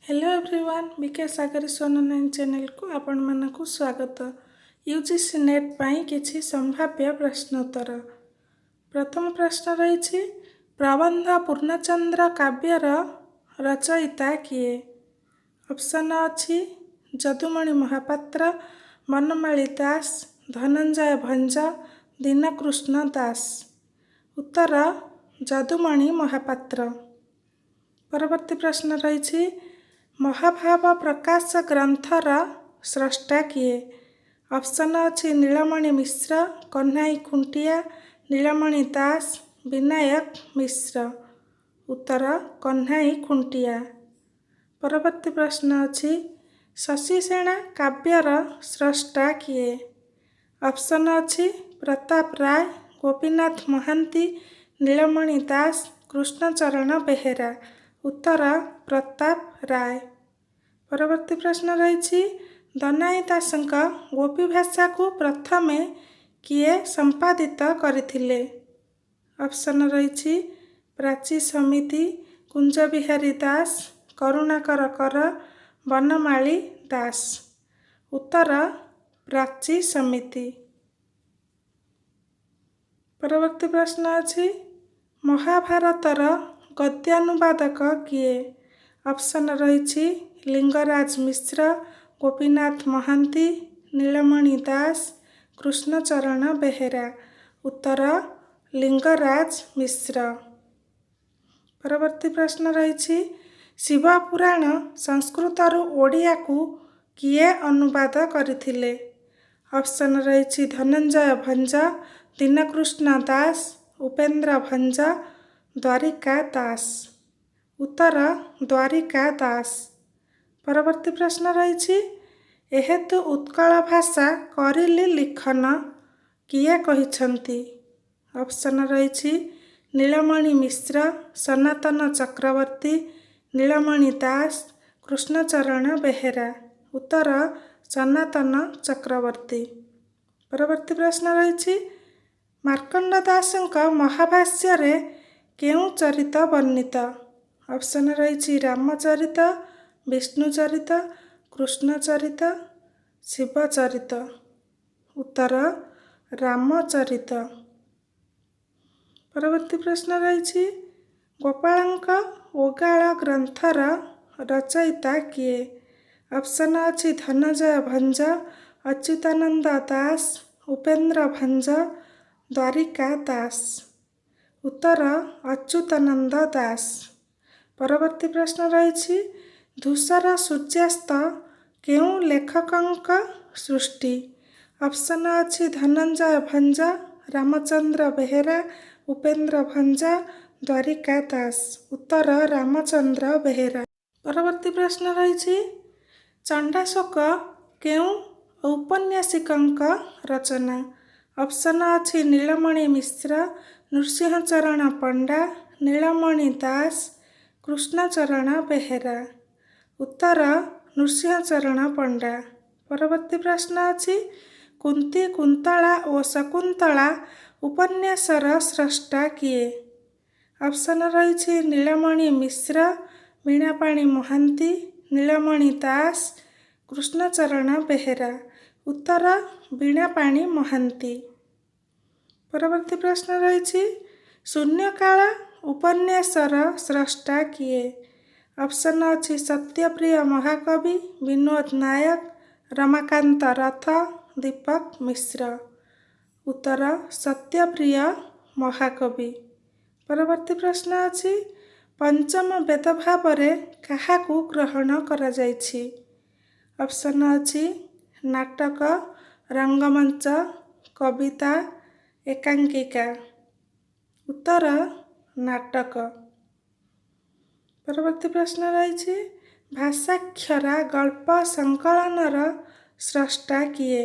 Hello everyone BK सागर सोन channel को आपण मानक स्वागत। यूजीसी नेट पाई किछि संभाव्य प्रश्नोत्तर। प्रथम प्रश्न रही प्रबंध पूर्णचंद्र काव्यर रचयिता किए। ऑप्शन अच्छी जदुमणि महापात्र, बनमाली दास, धनंजय भंज, दीनकृष्ण दास। उत्तर जदुमणि महापात्र। परवर्ती प्रश्न रही महाभाव प्रकाश ग्रंथर स्रष्टा किए। ऑप्शन अच्छी नीलमणि मिश्र, कन्हाई खुंटिया, नीलमणि दास, विनायक मिश्र। उत्तर कन्हाई खुंटिया। परवर्ती प्रश्न अच्छी शशिसेना काव्यर स्रष्टा किए। ऑप्शन अच्छी प्रताप राय, गोपीनाथ महांती, नीलमणि दास, कृष्णचरण बेहेरा। उत्तर प्रताप राय। परवर्ती प्रश्न रही दनाई दासଙ୍କ गोपी भाषा को प्रथमे किए संपादित करथिले। ऑप्शन रही प्राची समिति, कुंज बिहारी दास, करुणाकर कर, बनमाली दास। उत्तर प्राची समिति। परवर्ती प्रश्न अच्छी महाभारतर गद्यानुवादक किए। ऑप्शन रही लिंगराज मिश्र, गोपीनाथ महांती, नीलमणि दास, कृष्णचरण बेहेरा। उत्तर लिंगराज मिश्र। परवर्ती प्रश्न रही शिवपुराण संस्कृत ओडिया को किए अनुवाद करथिले। ऑप्शन रही धनंजय भंज, दीनकृष्ण दास, उपेन्द्र भंज, द्वारिका दास। उत्तर द्वारिका दास। परवर्ती प्रश्न रही एहेतु उत्कल भाषा करिली लिखन किए कहिछंती। ऑप्शन रही नीलमणि मिश्र, सनातन चक्रवर्ती, नीलमणि दास, कृष्णचरण बेहेरा। उत्तर सनातन चक्रवर्ती। परवर्ती प्रश्न रही मार्कंड दासଙ୍କ महाभाष्य केउं चरित वर्णित। ऑप्शन रही रामचरित, विष्णुचरित, कृष्णचरित, शिवचरित। उत्तर रामचरित। परवर्ती प्रश्न रही गोपालଙ୍କ ओगाळ ग्रंथर रचयिता किए। ऑप्शन अच्छी धनंजय भंज, अच्युतानंद दास, उपेन्द्र भंज, द्वारिका दास। उत्तर अच्युतानंद दास। परवर्ती प्रश्न रही धूसर सूर्यास्त केउं लेखकଙ୍କ सृष्टि। ऑप्शन अच्छी धनंजय भंज, रामचंद्र बेहेरा, उपेन्द्र भंज, द्वारिका दास। उत्तर रामचंद्र बेहेरा। परवर्ती प्रश्न रही चंडाशोक केउं औपन्यासिकଙ୍କ रचना। ऑप्शन अच्छी नीलमणि मिश्र, नृसिंहचरण पंडा, नीलमणि दास, कृष्णचरण बेहेरा। उत्तर नृसिंहचरण पंडा। परवर्ती प्रश्न अच्छी कुंती, कुंतला और शकुंतला उपन्यासर स्रष्टा किए। ऑप्शन रही नीलमणि मिश्र, वीणापाणी महांती, नीलमणि दास, कृष्णचरण बेहेरा। उत्तर वीणापाणी महांती। परवर्ती प्रश्न रही शून्यकाल उपन्यासर स्रष्टा किए। ऑप्शन अच्छी सत्यप्रिय महाकवि, विनोद नायक, रमाकांत रथ, दीपक मिश्र। उत्तर सत्यप्रिय महाकवि। परवर्ती प्रश्न अच्छी पंचम वेद भाव काहाकू ग्रहण करा जायछि। ऑप्शन अच्छी नाटक, रंगमंच, कविता, एकांकिका। उत्तर नाटक। परवर्ती प्रश्न रही भाषाक्षरा गल्प संकलनर स्रष्टा किए।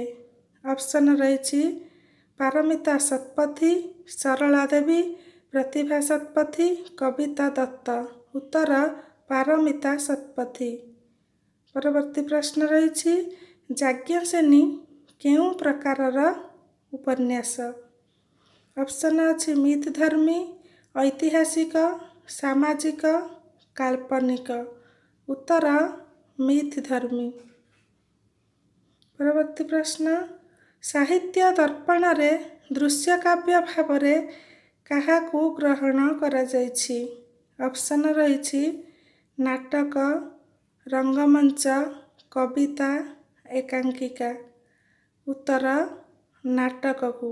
ऑप्शन रही पारमिता शतपथी, सरला देवी, प्रतिभा शतपथी, कविता दत्त। उत्तर पारमिता शतपथी। परवर्ती प्रश्न रही याज्ञसेनी केउं प्रकारर उपन्यास। ऑप्शन अच्छी मितधर्मी, ऐतिहासिक, सामाजिक, काल्पनिक। उत्तर मिथ धर्मी। परवर्ती प्रश्न साहित्य दर्पण रे दृश्य काव्य भावरे काहाकू ग्रहण करा जायछि। ऑप्शन रही नाटक, रंगमंच, कविता, एकांकिका। उत्तर नाटक को।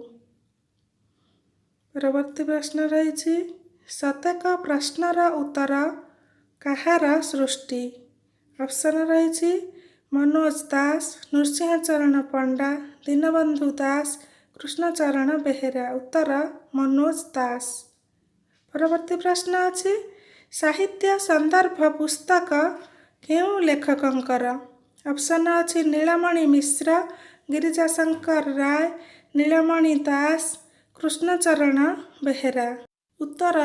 परवर्ती प्रश्न रही सतेक प्रश्नर उत्तर काहार सृष्टि। ऑप्शन रही मनोज दास, नृसिंहचरण पंडा, दीनबंधु दास, कृष्णचरण बेहेरा। उत्तर मनोज दास। परवर्ती प्रश्न अच्छी साहित्य संदर्भ पुस्तक केउ लेखकंकर। ऑप्शन अच्छी नीलमणि मिश्र, गिरिजाशंकर राय, नीलमणि दास, कृष्णचरण बेहेरा। उत्तर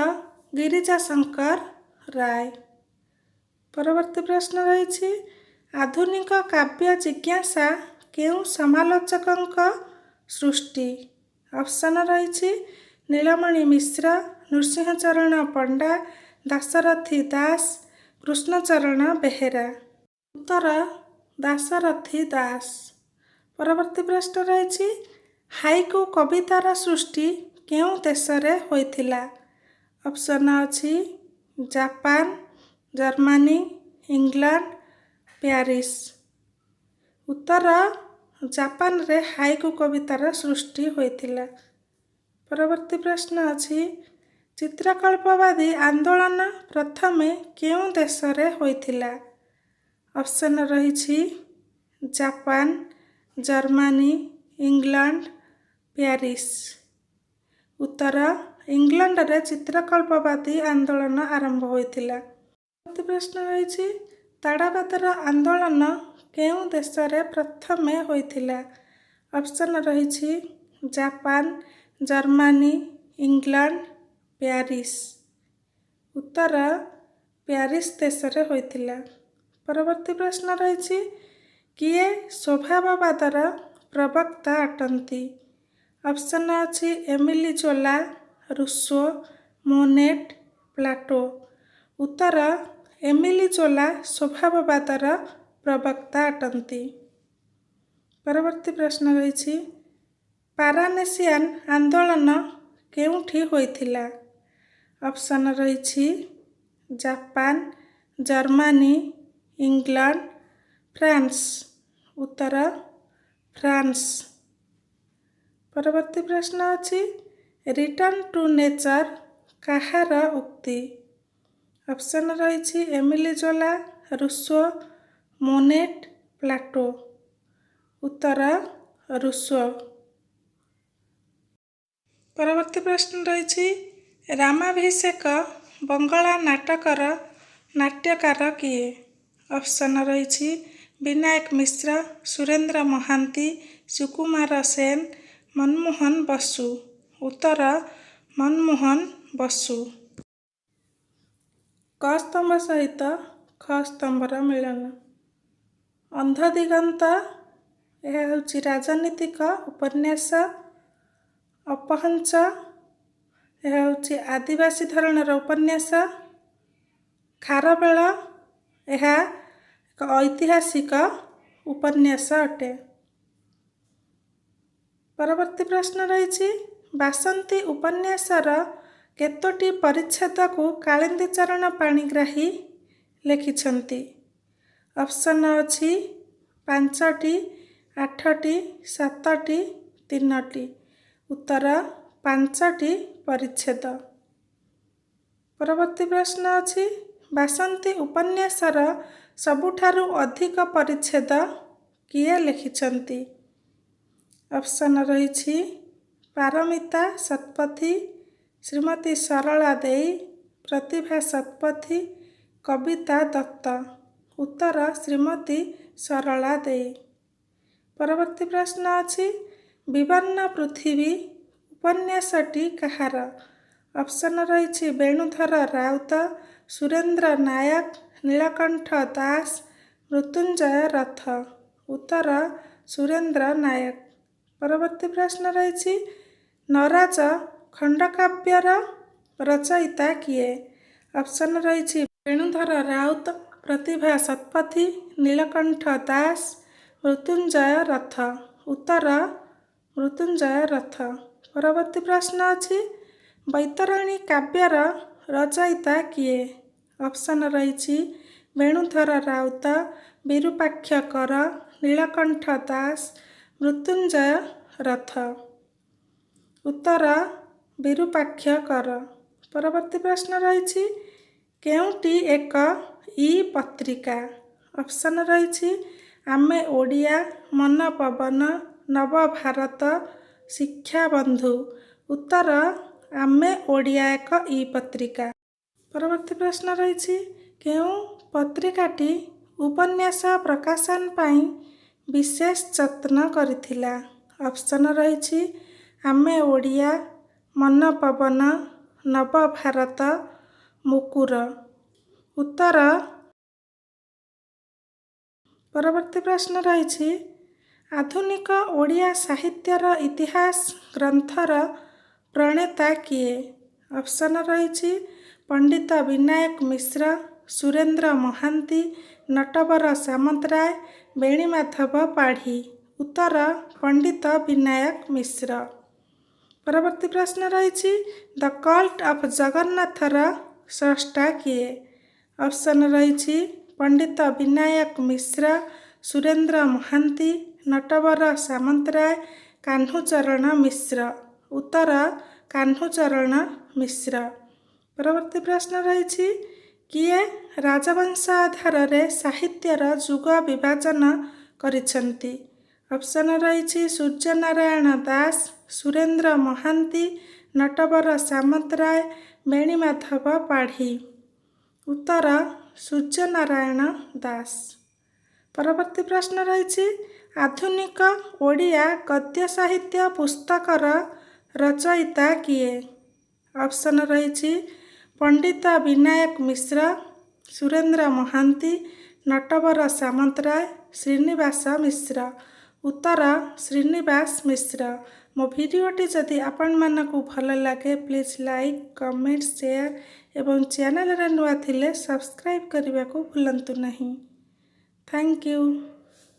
गिरिजाशंकर राय। परवर्ती प्रश्न रही आधुनिक काव्य जिज्ञासा केउ समालोचकंक सृष्टि। ऑप्शन रही नीलमणि मिश्र, नृसिंहचरण पंडा, दाशरथी दास, कृष्णचरण बेहेरा। उत्तर दाशरथी दास। परवर्ती प्रश्न रही हाइकु कवितार सृष्टि केउ देशरे होइथिला। ऑप्शन अछि जापान, जर्मनी, इंग्लैंड, पेरिस। उत्तर जापान रे हाइकु कवितार सृष्टि होइथिला। परवर्ती प्रश्न अछि चित्रकल्पवादी आंदोलन प्रथमे केउ देशरे होइथिला। ऑप्शन रही जापान, जर्मनी, इंग्लैंड, पेरिस। उत्तर इंग्लैंड रे चित्रकल्पवादी आंदोलन आरंभ होइथिला। प्रश्न रही ताड़ाबादर आंदोलन केउ देशरे प्रथमे होइथिला। ऑप्शन रही जापान, जर्मनी, इंग्लैंड, पेरिस। उत्तर पेरिस देशरे होइथिला। परवर्ती प्रश्न रही किए स्वभाववादर प्रवक्ता अटंती। ऑप्शन अच्छी एमिली जोला, रूसो, मोनेट, प्लाटो। उत्तर एमिली जोला स्वभाववादर प्रवक्ता अटंती। परवर्ती प्रश्न रही पारानेसियन आंदोलन केउठी होइथिला। ऑप्शन रही जापान, जर्मनी, इंग्लैंड, फ्रांस। उत्तर फ्रांस। परवर्ती प्रश्न अच्छी रिटर्न टू नेचर काहार उक्ति। ऑप्शन रही एमिली जोला, रूसो, मोनेट, प्लाटो। उत्तर रूसो। परवर्ती प्रश्न रही रामाभिषेक बंगला नाटकर नाट्यकार किए। ऑप्शन रही विनायक मिश्र, सुरेंद्र महांती, सुकुमार सेन, मनमोहन बसु। उत्तर मनमोहन बसु। क स्तंभ सहित ख स्तंभर मिलन। अंधदिगंत यह हूँ राजनीतिक उपन्यास। अपहंच यह हूँ आदिवासी धरणर उपन्यास। खारबेल यह एक ऐतिहासिक उपन्यास अटे। परवर्ती प्रश्न रही बासंती उपन्यासर केतोटी परिच्छेद को कालिंदी चरण पाणिग्राही लिखिछंती। ऑप्शन अछि 5टी, 8टी, 7टी, 3टी। उत्तर 5टी परिच्छेद। परवर्ती प्रश्न अछि बासंती उपन्यासर सबुठारु अधिक परिच्छेद किए लिखिछंती। ऑप्शन रही पारमिता शतपथी, श्रीमती सरला देई, प्रतिभा शतपथी, कविता दत्त। उत्तर श्रीमती सरला देई। परवर्ती प्रश्न अछि विवर्ण पृथ्वी उपन्यासटी काहार। ऑप्शन रही वेणुधर राउत, सुरेंद्र नायक, नीलकंठ दास, मृत्युंजय रथ। उत्तर सुरेंद्र नायक। परवर्ती प्रश्न रही नराज खंडकाव्यर रचयिता किए। ऑप्शन रही वेणुधर राउत, प्रतिभा ଶତପଥୀ, ନୀଳକଣ୍ଠ ଦାସ, ମୃତ୍ୟୁଞ୍ଜୟ ରଥ। ଉତ୍ତର ମୃତ୍ୟୁଞ୍ଜୟ ରଥ। ପରବର୍ତ୍ତୀ ପ୍ରଶ୍ନ ଅଛି, ବୈତରଣୀ କାବ୍ୟର ରଚୟିତା କିଏ? ଅପସନ୍ ରହିଛି ବେଣୁଧର ରାଉତ, ବିରୁପାକ୍ଷ କର, ନୀଳକଣ୍ଠ ଦାସ, ମୃତ୍ୟୁଞ୍ଜୟ ରଥ। ଉତ୍ତର ବିରୁପାକ୍ଷ କର। ପରବର୍ତ୍ତୀ ପ୍ରଶ୍ନ ରହିଛି, କେଉଁଟି ଏକ ଇ ପତ୍ରିକା? ଅପସନ୍ ରହିଛି ଆମେ ଓଡ଼ିଆ, ମନ ପବନ, ନବଭାରତ, ଶିକ୍ଷାବନ୍ଧୁ। ଉତ୍ତର ଆମେ ଓଡ଼ିଆ ଏକ ଇ ପତ୍ରିକା। ପରବର୍ତ୍ତୀ ପ୍ରଶ୍ନ ରହିଛି, କେଉଁ ପତ୍ରିକାଟି ଉପନ୍ୟାସ ପ୍ରକାଶନ ପାଇଁ ବିଶେଷ ଯତ୍ନ କରିଥିଲା? ଅପସନ୍ ରହିଛି ଆମେ ଓଡ଼ିଆ, ମନ ପବନ, ନବଭାରତ, ମୁକୁର। ଉତ୍ତର। ପରବର୍ତ୍ତୀ ପ୍ରଶ୍ନ ରହିଛି, ଆଧୁନିକ ଓଡ଼ିଆ ସାହିତ୍ୟର ଇତିହାସ ଗ୍ରନ୍ଥର ପ୍ରଣେତା କିଏ? ଅପସନ୍ ରହିଛି ପଣ୍ଡିତ ବିନାୟକ ମିଶ୍ର, ସୁରେନ୍ଦ୍ର ମହାନ୍ତି, ନଟବର ସାମନ୍ତରାୟ, ବେଣୀମାଧବ ପାଢ଼ୀ। ଉତ୍ତର ପଣ୍ଡିତ ବିନାୟକ ମିଶ୍ର। ପରବର୍ତ୍ତୀ ପ୍ରଶ୍ନ ରହିଛି, ଦ କଲ୍ଟ ଅଫ୍ ଜଗନ୍ନାଥର ସ୍ରଷ୍ଟା କିଏ? ଅପସନ୍ ରହିଛି ପଣ୍ଡିତ ବିନାୟକ ମିଶ୍ର, ସୁରେନ୍ଦ୍ର ମହାନ୍ତି, ନଟବର ସାମନ୍ତରାୟ, କାହ୍ନୁଚରଣ ମିଶ୍ର। ଉତ୍ତର କାହ୍ନୁଚରଣ ମିଶ୍ର। ପରବର୍ତ୍ତୀ ପ୍ରଶ୍ନ ରହିଛି, କିଏ ରାଜବଂଶ ଆଧାରରେ ସାହିତ୍ୟର ଯୁଗ ବିଭାଜନ କରିଛନ୍ତି? ଅପସନ୍ ରହିଛି ସୂର୍ଯ୍ୟନାରାୟଣ ଦାସ, ସୁରେନ୍ଦ୍ର ମହାନ୍ତି, ନଟବର ସାମନ୍ତରାୟ, ବେଣୀମାଧବ ପାଢ଼ୀ। ଉତ୍ତର ସୂର୍ଯ୍ୟନାରାୟଣ ଦାସ। ପରବର୍ତ୍ତୀ ପ୍ରଶ୍ନ ରହିଛି, ଆଧୁନିକ ଓଡ଼ିଆ ଗଦ୍ୟ ସାହିତ୍ୟ ପୁସ୍ତକର ରଚୟିତା କିଏ? ଅପସନ୍ ରହିଛି ପଣ୍ଡିତ ବିନାୟକ ମିଶ୍ର, ସୁରେନ୍ଦ୍ର ମହାନ୍ତି, ନଟବର ସାମନ୍ତରାୟ, ଶ୍ରୀନିବାସ ମିଶ୍ର। ଉତ୍ତର ଶ୍ରୀନିବାସ ମିଶ୍ର। ମୋ ଭିଡ଼ିଓଟି ଯଦି ଆପଣମାନଙ୍କୁ ଭଲ ଲାଗେ ପ୍ଲିଜ୍ ଲାଇକ୍, କମେଣ୍ଟ, ସେୟାର ଏବଂ ଚ୍ୟାନେଲରେ ନୂଆ ଥିଲେ ସବସ୍କ୍ରାଇବ୍ କରିବାକୁ ଭୁଲନ୍ତୁ ନାହିଁ। Thank you.